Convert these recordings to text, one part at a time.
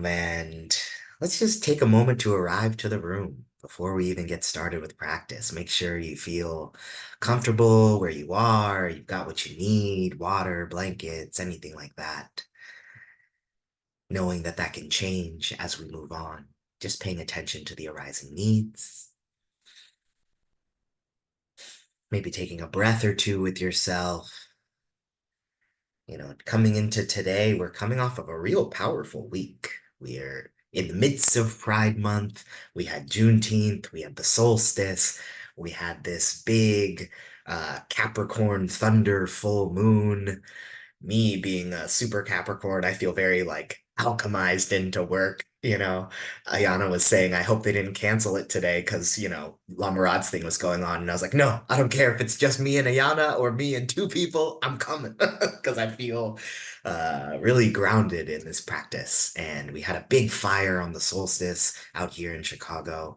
And let's just take a moment to arrive to the room before we even get started with practice. Make sure you feel comfortable where you are, you've got what you need, water, blankets, anything like that. Knowing that that can change as we move on. Just paying attention to the arising needs. Maybe taking a breath or two with yourself. Coming into today, we're coming off of a real powerful week. We're in the midst of Pride Month. We had Juneteenth, we had the solstice, we had this big Capricorn thunder full moon. Me being a super Capricorn, I feel very like alchemized into work. Ayana was saying, I hope they didn't cancel it today because, Lamarad's thing was going on. And I was like, no, I don't care if it's just me and Ayana or me and two people, I'm coming because I feel really grounded in this practice. And we had a big fire on the solstice out here in Chicago.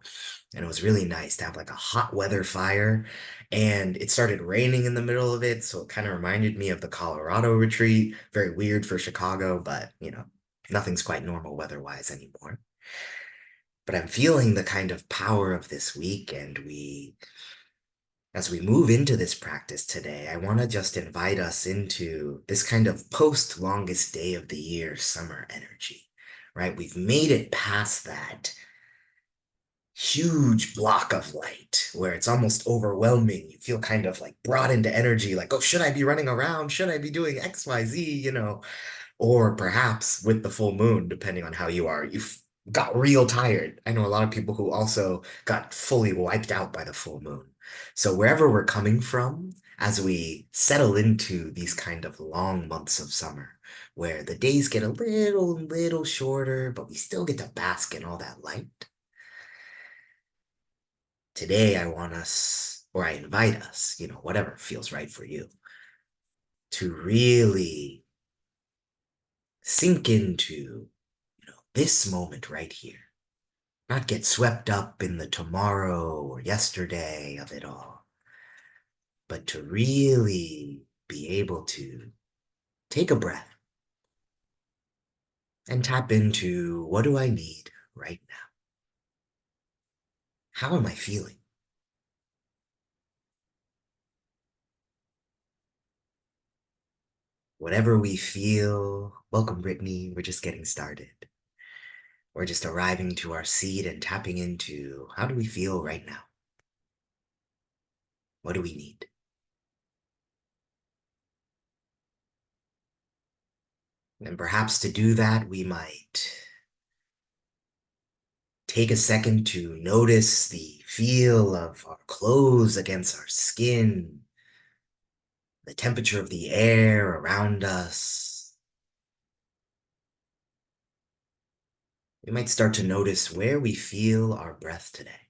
And it was really nice to have like a hot weather fire and it started raining in the middle of it, so it kind of reminded me of the Colorado retreat. Very weird for Chicago, but nothing's quite normal weather-wise anymore. But I'm feeling the kind of power of this week, and as we move into this practice today, I want to just invite us into this kind of post-longest day of the year summer energy, right? We've made it past that huge block of light where it's almost overwhelming. You feel kind of like brought into energy, like, oh, should I be running around? Should I be doing XYZ? Or perhaps with the full moon, depending on how you are, you've got real tired. I know a lot of people who also got fully wiped out by the full moon. So wherever we're coming from, as we settle into these kind of long months of summer, where the days get a little shorter, but we still get to bask in all that light. Today, I want us, or I invite us, whatever feels right for you, to really sink into, this moment right here. Not get swept up in the tomorrow or yesterday of it all, but to really be able to take a breath and tap into what do I need right now? How am I feeling? Whatever we feel, welcome, Brittany. We're just getting started. We're just arriving to our seat and tapping into how do we feel right now? What do we need? And perhaps to do that, we might take a second to notice the feel of our clothes against our skin, the temperature of the air around us. We might start to notice where we feel our breath today.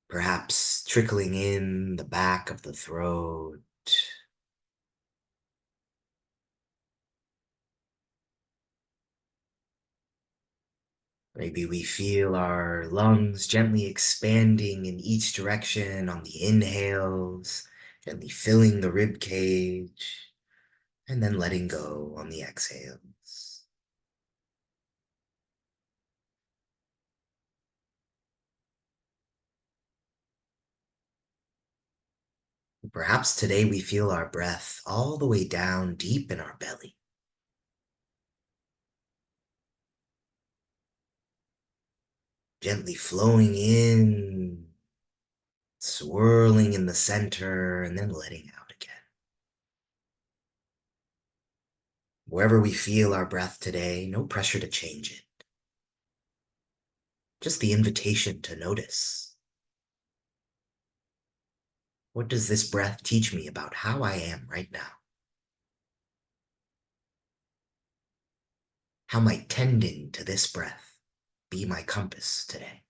Perhaps trickling in the back of the throat. Maybe we feel our lungs gently expanding in each direction on the inhales, gently filling the rib cage, and then letting go on the exhales. Perhaps today we feel our breath all the way down deep in our belly. Gently flowing in, swirling in the center, and then letting out again. Wherever we feel our breath today, no pressure to change it. Just the invitation to notice. What does this breath teach me about how I am right now? How might tending to this breath be my compass today?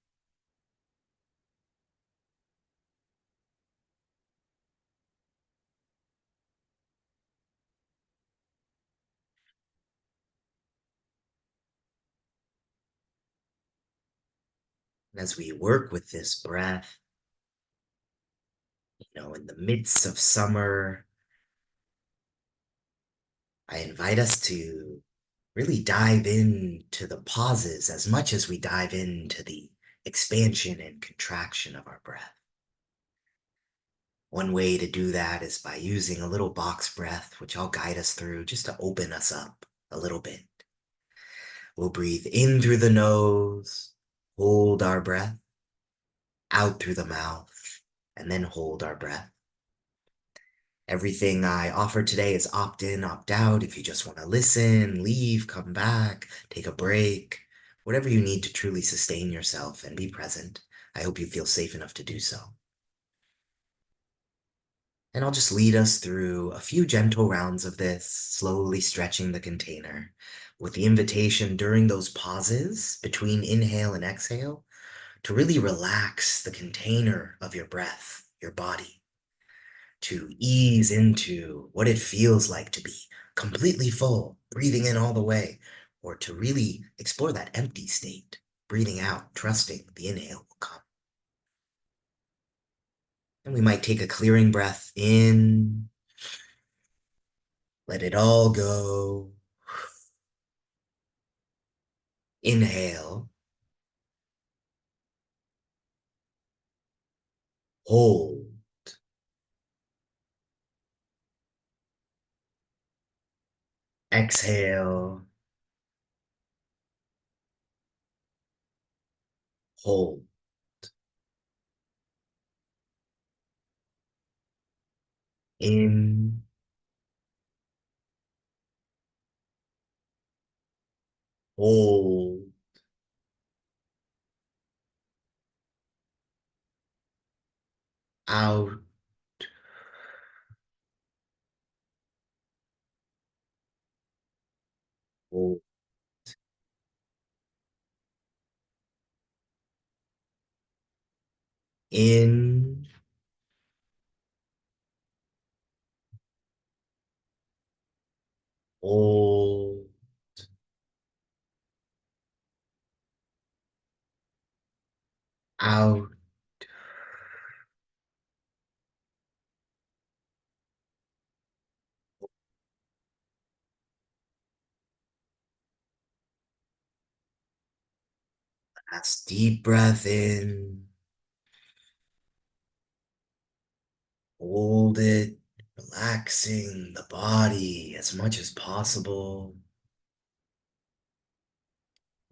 And as we work with this breath, in the midst of summer, I invite us to really dive into the pauses as much as we dive into the expansion and contraction of our breath. One way to do that is by using a little box breath, which I'll guide us through just to open us up a little bit. We'll breathe in through the nose, hold our breath, out through the mouth, and then hold our breath. Everything I offer today is opt in, opt out. If you just want to listen, leave, come back, take a break, whatever you need to truly sustain yourself and be present, I hope you feel safe enough to do so. And I'll just lead us through a few gentle rounds of this, slowly stretching the container, with the invitation during those pauses between inhale and exhale to really relax the container of your breath, your body, to ease into what it feels like to be completely full, breathing in all the way, or to really explore that empty state, breathing out, trusting the inhale will come. And we might take a clearing breath in, let it all go. Inhale, hold, exhale, hold. In, hold, out, hold, in, hold, out, last deep breath in, hold it, relaxing the body as much as possible.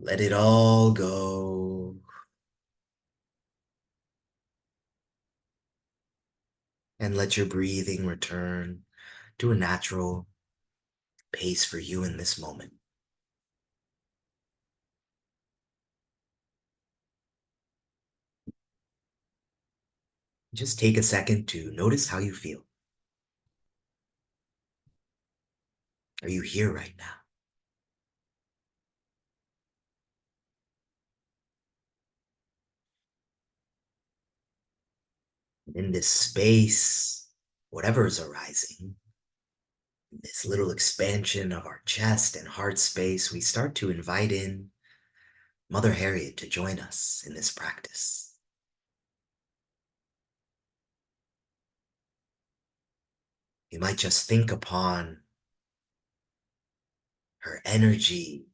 Let it all go. And let your breathing return to a natural pace for you in this moment. Just take a second to notice how you feel. Are you here right now? In this space, whatever is arising, this little expansion of our chest and heart space, we start to invite in Mother Harriet to join us in this practice. You might just think upon her energy,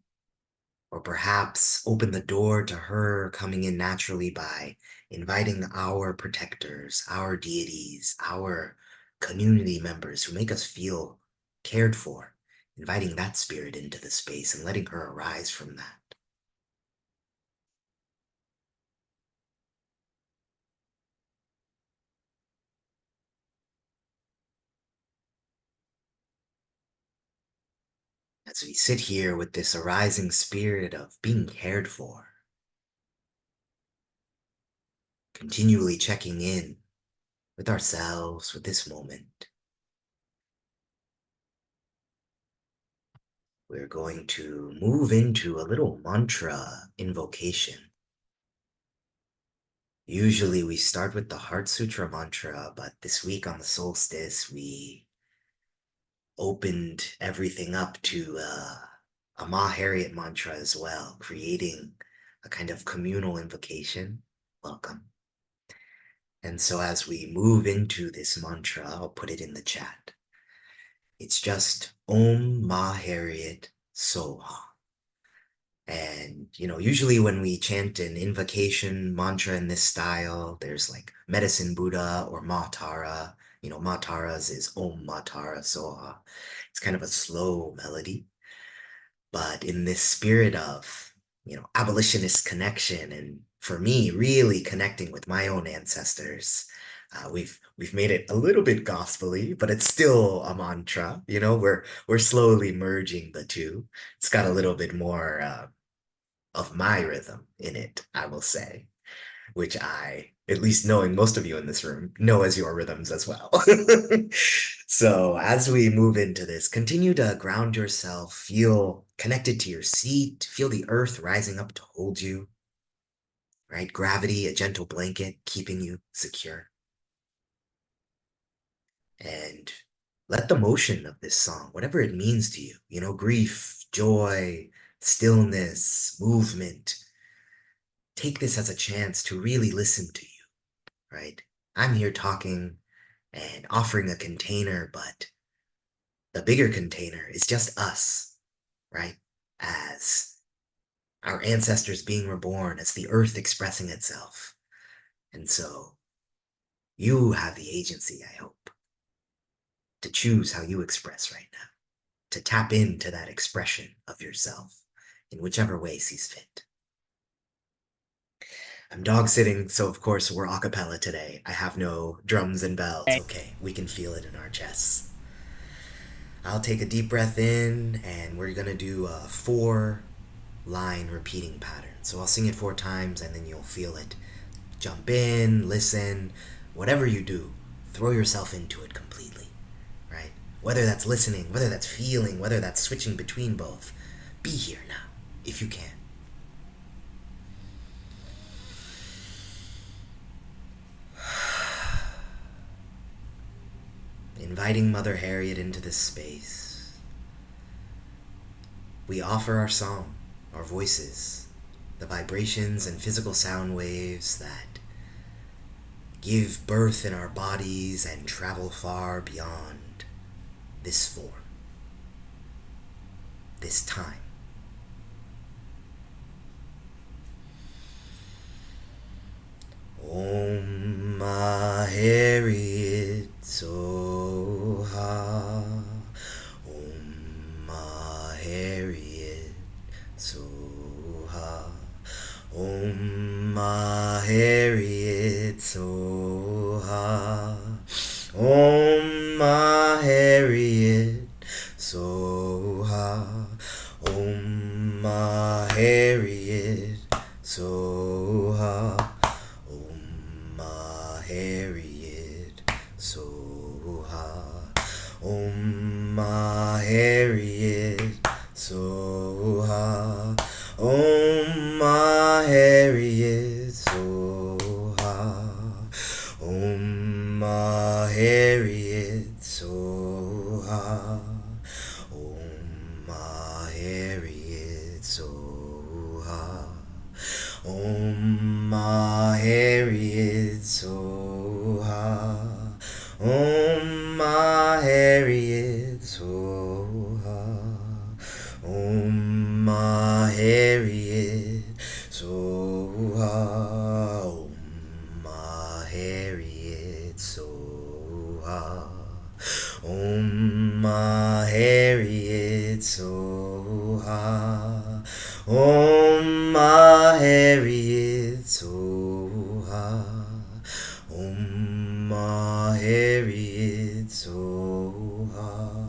or perhaps open the door to her coming in naturally by inviting our protectors, our deities, our community members who make us feel cared for, inviting that spirit into the space and letting her arise from that. As we sit here with this arising spirit of being cared for, continually checking in with ourselves, with this moment, we're going to move into a little mantra invocation. Usually we start with the Heart Sutra mantra, but this week on the solstice, we opened everything up to a Ma Harriet mantra as well, creating a kind of communal invocation. Welcome. And so as we move into this mantra, I'll put it in the chat. It's just Om Ma Harriet Soha. And, usually when we chant an invocation mantra in this style, there's like Medicine Buddha or Ma Tara. Ma Tara's is Om Ma Tara Soha. It's kind of a slow melody, but in this spirit of, abolitionist connection, and for me, really connecting with my own ancestors, we've made it a little bit gospely, but it's still a mantra. We're slowly merging the two. It's got a little bit more of my rhythm in it, I will say, which I, at least knowing most of you in this room, know as your rhythms as well. So as we move into this, continue to ground yourself, feel connected to your seat, feel the earth rising up to hold you, right? Gravity, a gentle blanket keeping you secure. And let the motion of this song, whatever it means to you, grief, joy, stillness, movement, take this as a chance to really listen to you, right? I'm here talking and offering a container, but the bigger container is just us, right? As our ancestors being reborn, as the earth expressing itself. And so you have the agency, I hope, to choose how you express right now, to tap into that expression of yourself in whichever way sees fit. I'm dog sitting, so of course we're a cappella today. I have no drums and bells. Okay, we can feel it in our chests. I'll take a deep breath in, and we're gonna do a 4-line repeating pattern. So I'll sing it 4 times, and then you'll feel it. Jump in, listen, whatever you do, throw yourself into it completely, right? Whether that's listening, whether that's feeling, whether that's switching between both, be here now, if you can. Inviting Mother Harriet into this space, we offer our song, our voices, the vibrations and physical sound waves that give birth in our bodies and travel far beyond this form, this time. Om Ma Harriet Soha. Om Ma Harriet Soha. Om Ma Harriet Soha. Om Ma Harriet Soha. Om Ma Harriet Soha. Harriet Soha. Om Ma Harriet Soha. Om Ma Harriet Soha. Om Ma Harriet Soha. Om Ma Harriet Soha. Om Ma Harriet Soha. Om Ma Harriet Soha. Om Ma Harriet Soha. Om Ma Harriet Soha. Om Ma Harriet Soha. Om Ma Harriet Soha. Om Ma Harriet Soha. Om Ma Harriet Soha.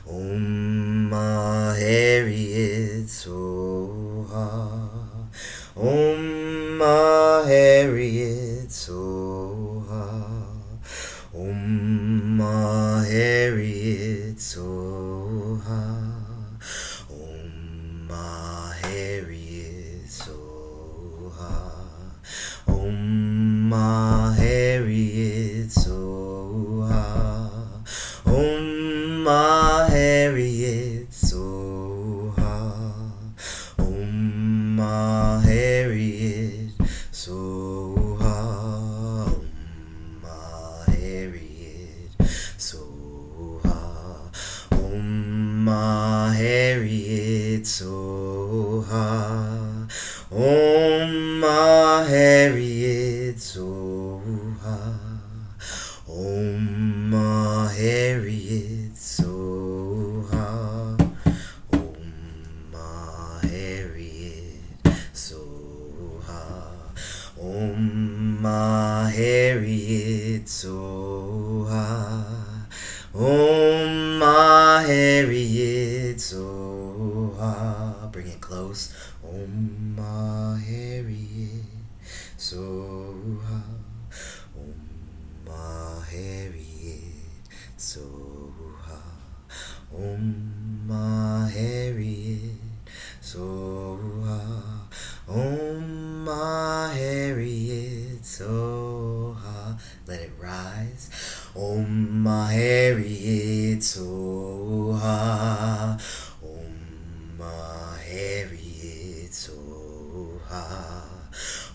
Om Ma Harriet Soha. Om Ma Harriet Soha. Om Ma Harriet Soha. Om Ma Harriet Soha. Om Ma Harriet Soha. Om Ma Harriet Soha. Om Ma Harriet Soha. Harriet, Soha. Om Ma Harriet, Soha. Om Ma Harriet, Soha. Om Ma Harriet, Soha. Om Ma Harriet, Soha. Om Ma Harriet, Soha. Om Ma Harriet, Soha. Bring it close. Om Ma Harriet, Soha. Om Ma Harriet, Soha. Om Ma Harriet, Soha. Om Ma Harriet, Soha. Let it rise. Om Ma Harriet, Soha. Om Ma Harriet, Soha.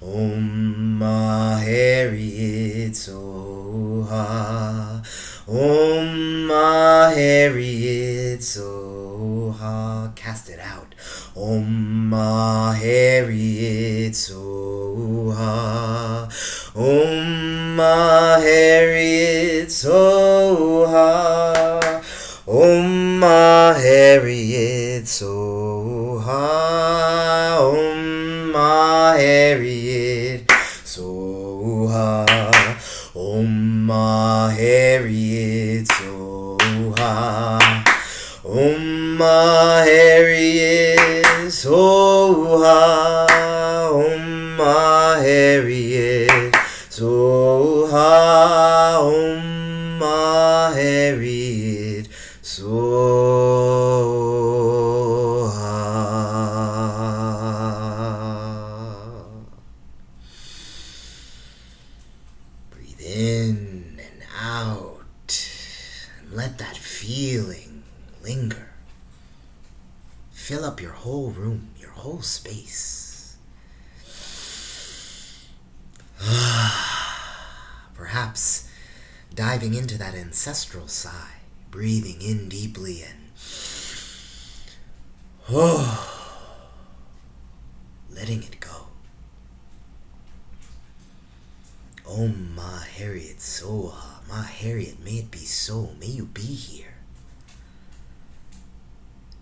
Om Ma Harriet, Soha. Om Ma Harriet, Soha. Cast it out. Om Ma Harriet, Soha. Om Ma Harriet, Soha. Om Ma Harriet, Soha. Om Ma Harriet, Soha. Om Ma Harriet, Soha. Om Ma Harriet, Soha. Om Ma Harriet, Soha. Om Ma Harriet, Soha. Breathe in and out, and let that feeling linger. Fill up your whole room, your whole space. Perhaps diving into that ancestral sigh, breathing in deeply and letting it go. Om Ma Harriet, Soha. Ma Harriet, may it be so. May you be here.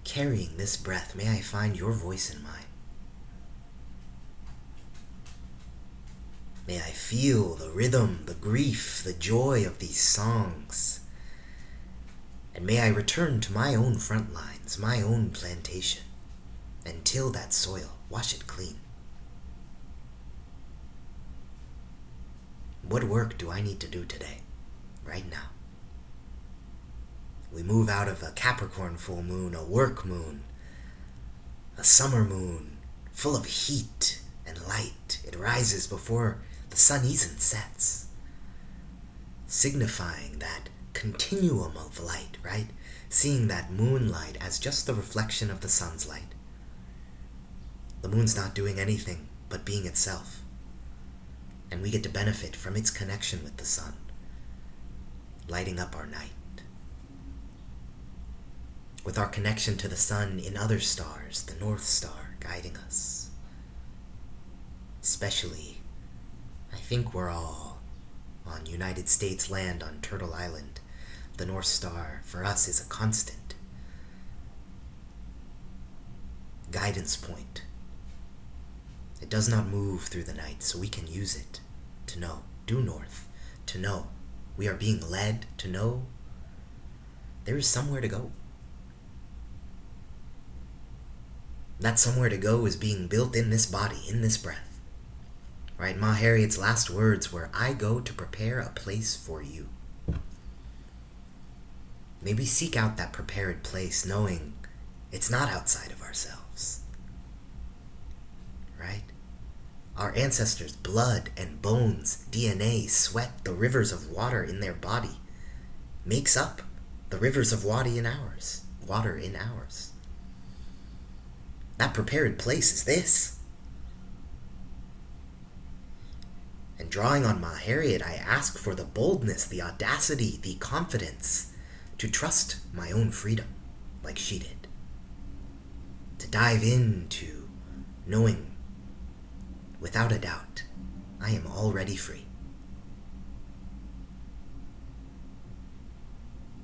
Carrying this breath, may I find your voice in mine. May I feel the rhythm, the grief, the joy of these songs. And may I return to my own front lines, my own plantation, and till that soil, wash it clean. What work do I need to do today, right now? We move out of a Capricorn full moon, a work moon, a summer moon, full of heat and light. It rises before the sun even sets, signifying that continuum of light, right? Seeing that moonlight as just the reflection of the sun's light. The moon's not doing anything but being itself, and we get to benefit from its connection with the sun, lighting up our night. With our connection to the sun in other stars, the North Star guiding us. Especially, I think we're all on United States land on Turtle Island. The North Star for us is a constant guidance point. It does not move through the night, so we can use it to know, due north, to know. We are being led to know there is somewhere to go. That somewhere to go is being built in this body, in this breath. Right? Ma Harriet's last words were, I go to prepare a place for you. May we seek out that prepared place, knowing it's not outside of ourselves. Right? Our ancestors' blood and bones, DNA, sweat, the rivers of water in their body makes up the rivers of water in ours. That prepared place is this. And drawing on my Harriet, I ask for the boldness, the audacity, the confidence to trust my own freedom like she did. To dive into knowing without a doubt I am already free.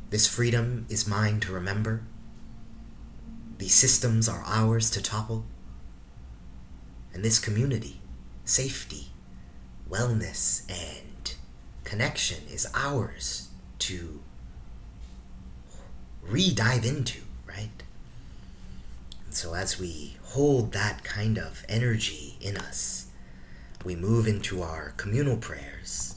This freedom is mine to remember. These systems are ours to topple. And this community, safety, wellness, and connection is ours to re-dive into, right? And so as we hold that kind of energy in us, we move into our communal prayers.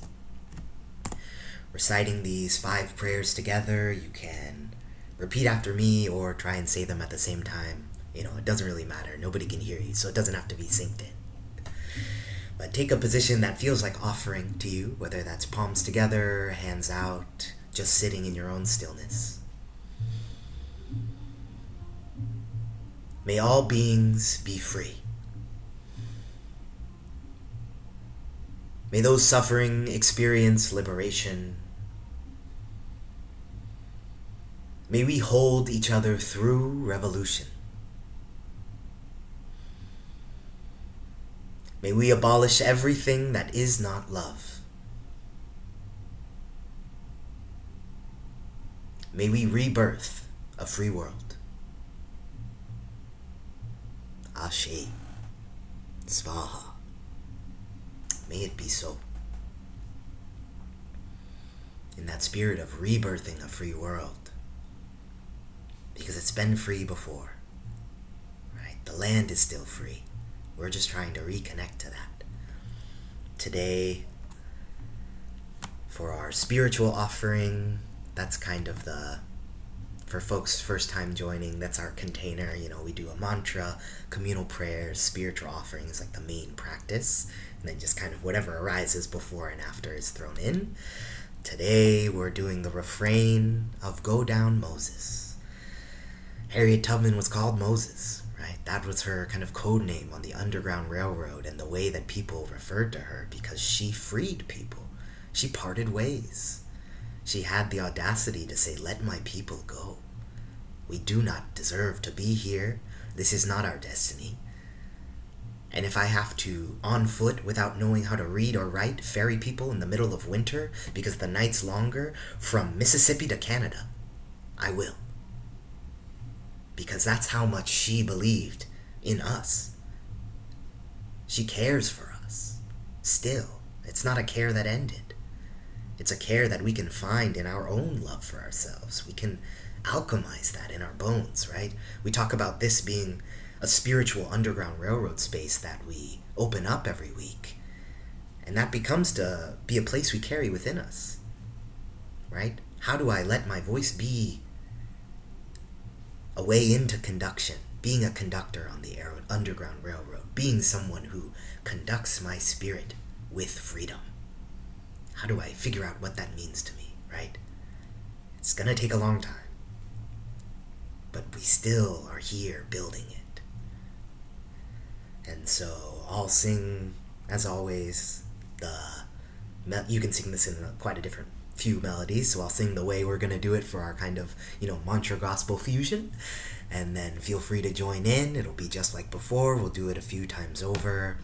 Reciting these 5 prayers together, you can repeat after me or try and say them at the same time. It doesn't really matter. Nobody can hear you, so it doesn't have to be synced in. But take a position that feels like offering to you, whether that's palms together, hands out, just sitting in your own stillness. May all beings be free. May those suffering experience liberation. May we hold each other through revolution. May we abolish everything that is not love. May we rebirth a free world. Ashe. Svaha. May it be so. In that spirit of rebirthing a free world. Because it's been free before. Right? The land is still free. We're just trying to reconnect to that. Today, for our spiritual offering, that's kind of for folks first time joining, that's our container. We do a mantra, communal prayers, spiritual offering is like the main practice. And then just kind of whatever arises before and after is thrown in. Today, we're doing the refrain of Go Down Moses. Harriet Tubman was called Moses, right? That was her kind of code name on the Underground Railroad and the way that people referred to her because she freed people. She parted ways. She had the audacity to say, let my people go. We do not deserve to be here. This is not our destiny. And if I have to, on foot, without knowing how to read or write, ferry people in the middle of winter because the night's longer from Mississippi to Canada, I will. Because that's how much she believed in us. She cares for us. Still, it's not a care that ended. It's a care that we can find in our own love for ourselves. We can alchemize that in our bones, right? We talk about this being a spiritual underground railroad space that we open up every week. And that becomes to be a place we carry within us, right? How do I let my voice be a way into conduction, being a conductor on the Underground Railroad, being someone who conducts my spirit with freedom? How do I figure out what that means to me, right? It's gonna take a long time, but we still are here building it. And so I'll sing, as always, you can sing this in quite a different few melodies, so I'll sing the way we're going to do it for our kind of, mantra gospel fusion, and then feel free to join in. It'll be just like before. We'll do it a few times over.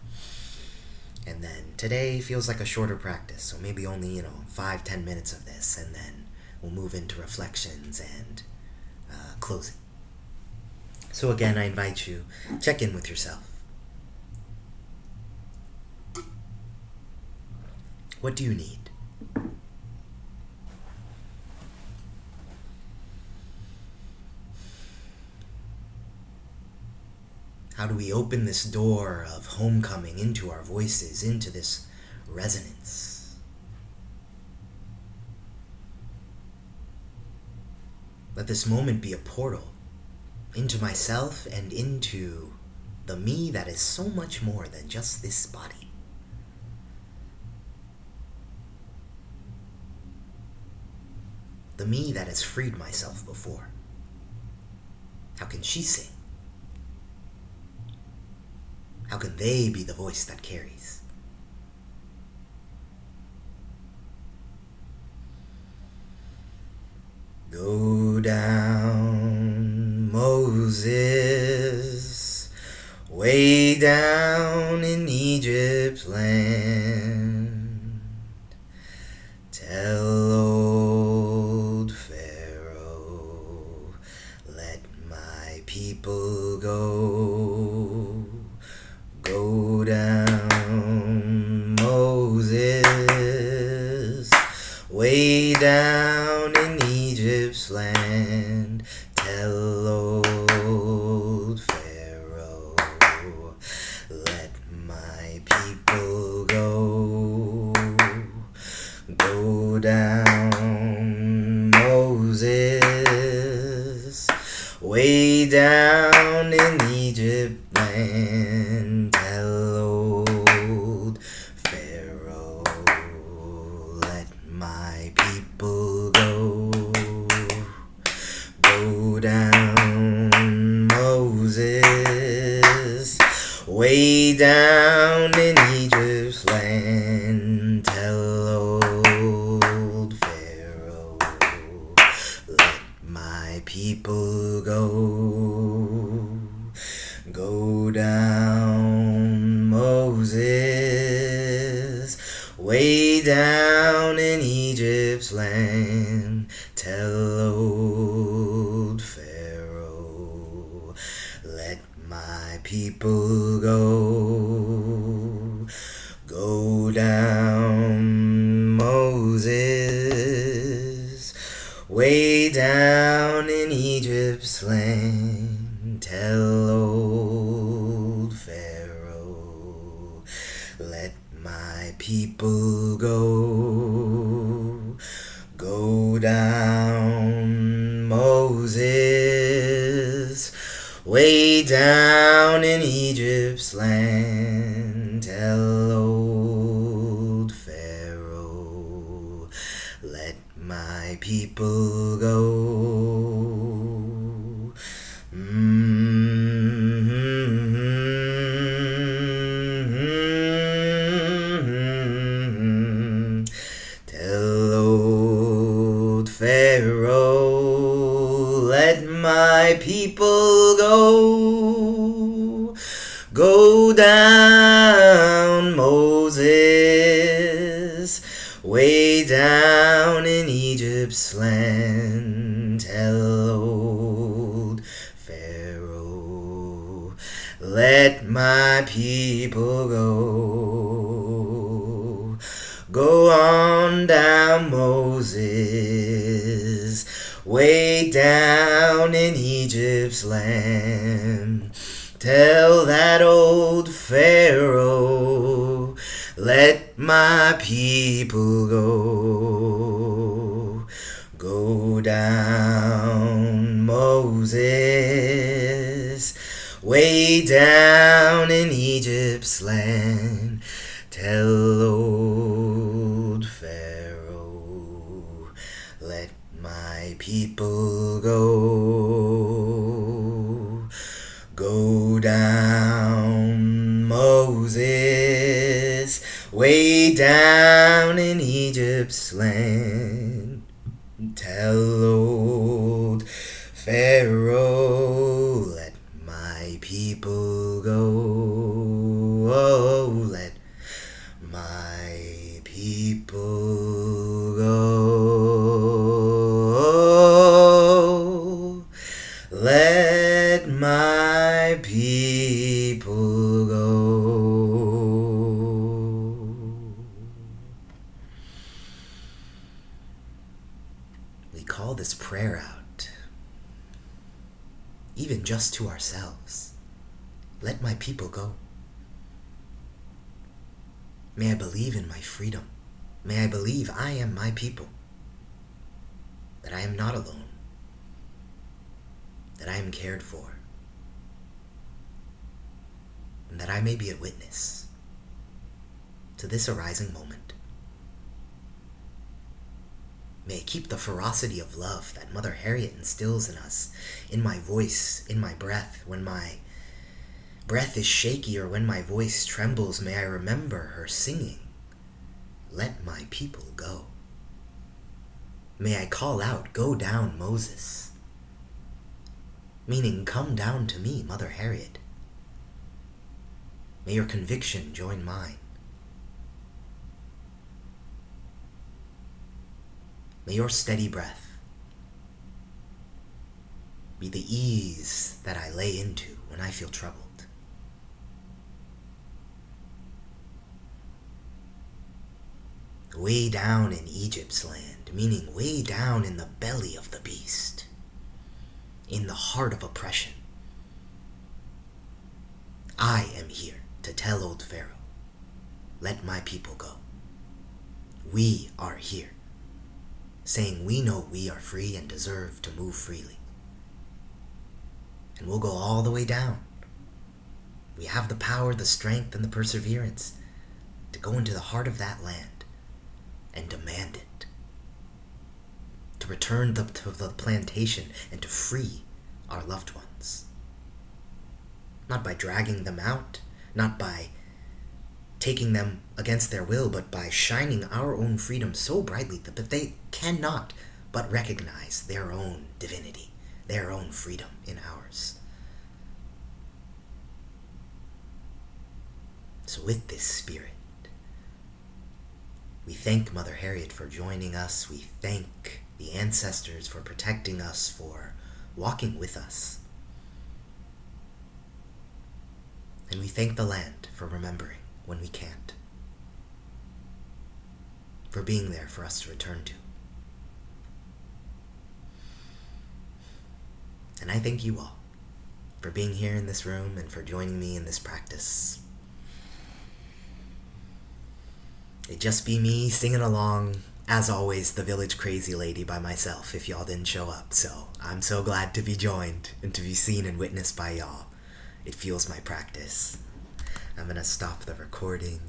And then today feels like a shorter practice, so maybe only, 5-10 minutes of this, and then we'll move into reflections and closing. So again, I invite you, check in with yourself. What do you need? How do we open this door of homecoming into our voices, into this resonance? Let this moment be a portal into myself and into the me that is so much more than just this body. The me that has freed myself before. How can she sing? How can they be the voice that carries? Go down, Moses, way down in Egypt's land. Tell old Pharaoh, let my people go. Go down, Moses, way down in Egypt's land. Tell old Pharaoh, let my people go. Go down, Moses, way down in Egypt land. Tell old Pharaoh, let my people go. Go down, Moses, way down in Egypt's land. Tell old Pharaoh, let my people go. Go down, Moses, way down in Egypt's land. Tell old Pharaoh, let my people go. Go down, Moses, way down in Egypt's land. Tell old Pharaoh, let my people go. Go down, Moses, way down in Egypt's land. Tell old Pharaoh, let my people go. Tell old Pharaoh, let my people go. Go down, Moses, way down in Egypt's land. Tell old Pharaoh, let my people go. Go on down, Moses, way down in Egypt's land. Tell that old Pharaoh, let my people go. Go down, Moses, way down in Egypt's land. Tell old Pharaoh, let my people go. Go down, Moses, way down in Egypt's land. Tell old Pharaoh, let my people go. Oh, let my people go. Let my people go. We call this prayer out, even just to ourselves. Let my people go. May I believe in my freedom. May I believe I am my people. That I am not alone. That I am cared for. And that I may be a witness to this arising moment. May I keep the ferocity of love that Mother Harriet instills in us, in my voice, in my breath. When my breath is shaky or when my voice trembles, may I remember her singing, "Let my people go." May I call out, "Go down, Moses," meaning come down to me, Mother Harriet. May your conviction join mine. May your steady breath be the ease that I lay into when I feel troubled. Way down in Egypt's land, meaning way down in the belly of the beast, in the heart of oppression, I am here to tell old Pharaoh, let my people go. We are here, saying we know we are free and deserve to move freely. And we'll go all the way down. We have the power, the strength, and the perseverance to go into the heart of that land and demand it. To return to the plantation and to free our loved ones. Not by dragging them out, not by taking them against their will, but by shining our own freedom so brightly that they cannot but recognize their own divinity, their own freedom in ours. So with this spirit, we thank Mother Harriet for joining us. We thank the ancestors for protecting us, for walking with us. And we thank the land for remembering when we can't, for being there for us to return to. And I thank you all for being here in this room and for joining me in this practice. It'd just be me singing along, as always, the Village Crazy Lady by myself if y'all didn't show up. So I'm so glad to be joined and to be seen and witnessed by y'all. It fuels my practice. I'm gonna stop the recording.